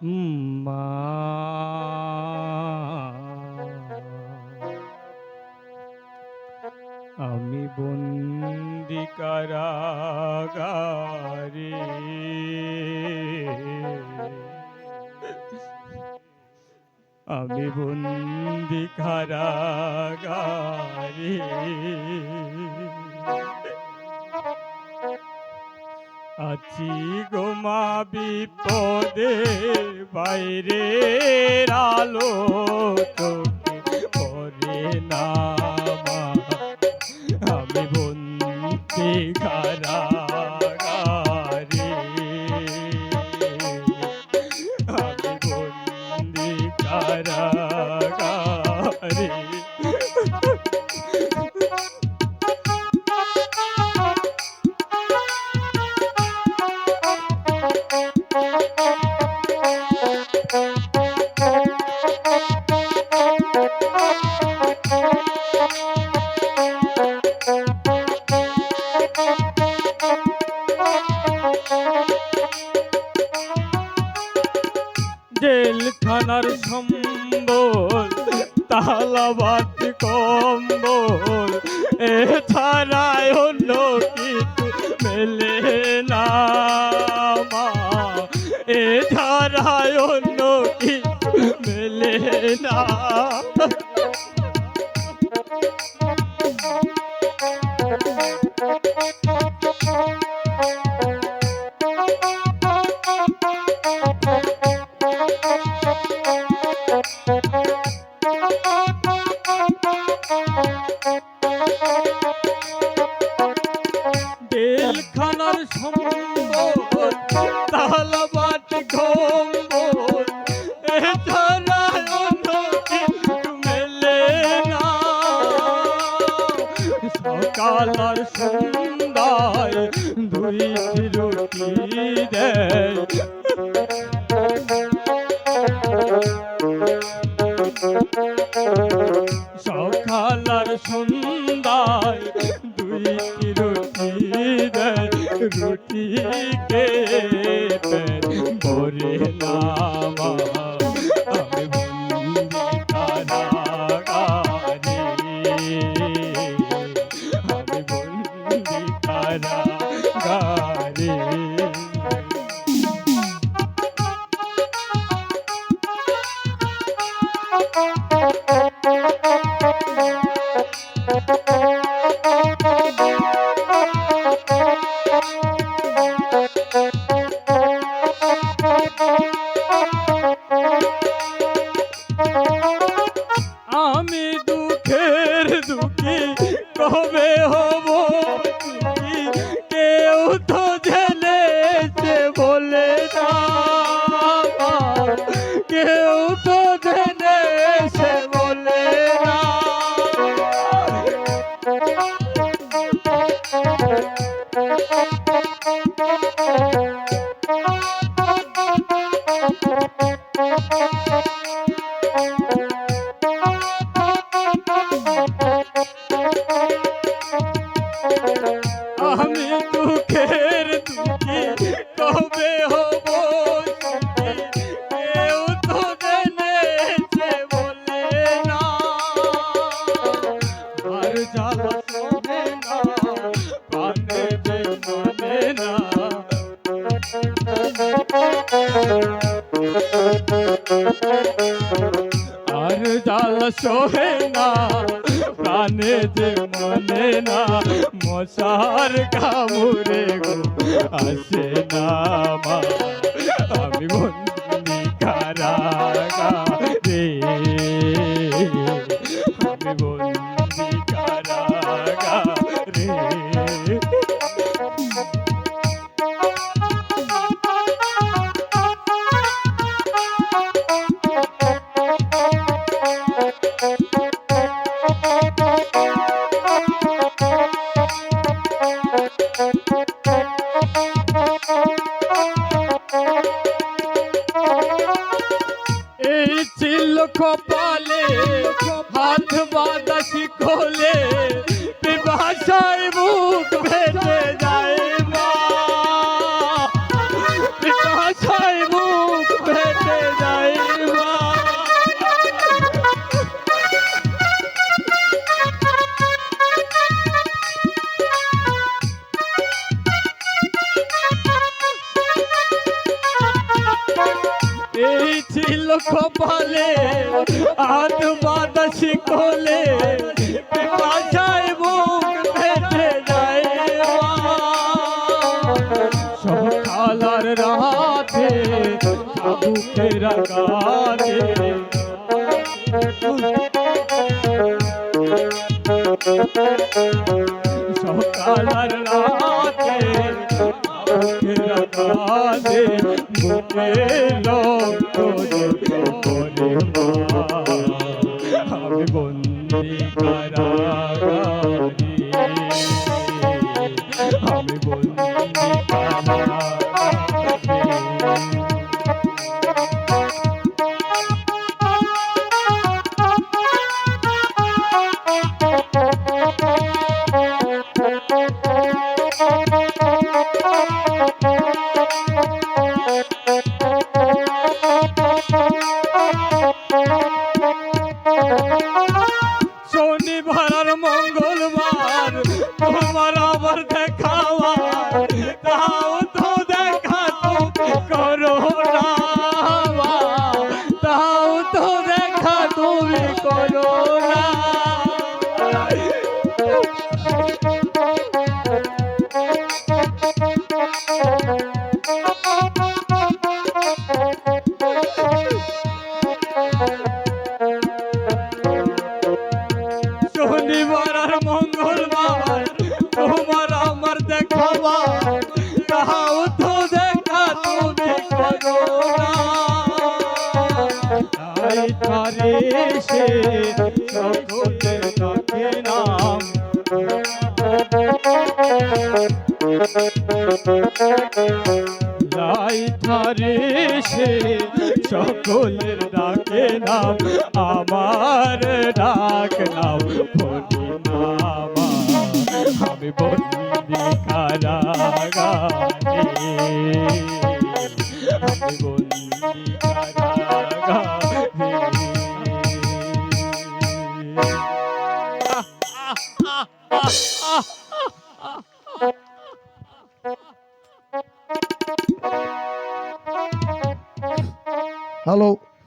মা আমি বন্দি কারাগারে, আমি বন্দি কারাগারে, আছি গো মা বিপদের বাইরে, আলো চোখে পড়ে না মা, আমি বন্দি কারাগারে, আমি বন্দি কারাগারে। জেলখানার সম্বল, তালাবাদ কম্বল, এছাড়ায় অন্য কিছু মেলে না মা, এছাড়ায় অন্য কিছু মেলে না। জেলখানার সম্বল, তালাবাদ কম্বল, এছাড়া অন্য কিছু মেলে না। সকাল আর সন্ধ্যায় দুইটি রুটি দেয়, সকাল আর সন্ধ্যায় দুইটি রুটি দেয়, রুটি খেতে ভরে না মা, আমি বন্দি কারাগারে, আমি বন্দি কারাগারে। আমি দুঃখের দুঃখী কবে হব সুখী, কেউ তো জেনে সে বলে না, কেউ তো জেনে সে বলে না। আমি দুঃখের দুঃখী কবে হব সুখী, কেউ তো জেনেছে বলে না, আর জ্বালা শোনে না, প্রাণে যে মানে না, আর জ্বালা সহে না, প্রাণে যে মনে না, মশার কামড়ে গো আসে না মা, আমি বন্দি কারাগারে, আমি বন্দি কারাগারে। এই ছিল কপালে হাত বাঁধা শিকলে, বিভাষায় মুখ ভেসে যায় মা, বিভাষায় মুখ ভেসে ছিল কপালে হাত বাতাসি কোলে বাসায় বুক ফেটে যায় সকালার রাতে বুকের আঘাতে সকালার রাতে বুকের আঘাতে বুকে রক্ত ঝরে আমি বন্দি কারাগারে আমি বন্দি কারাগারে শনিবার আর মঙ্গলবার তোমার আবার দেখাওয়া তাও তো দেখা তুমি করো না তাও তো দেখা তুমি করো না শনিবার আর মঙ্গলবার তোমার আমার দেখাবা তাও তো দেখা তুমি করো না তাই তারে সে সকলের ডাকে নাম লাই ধারে সে সকলের ডাকে নাম আমার ডাক নাম বলি নামা আমি বন্দি কারাগারে আমি বন্দি কারাগারে হ্যালো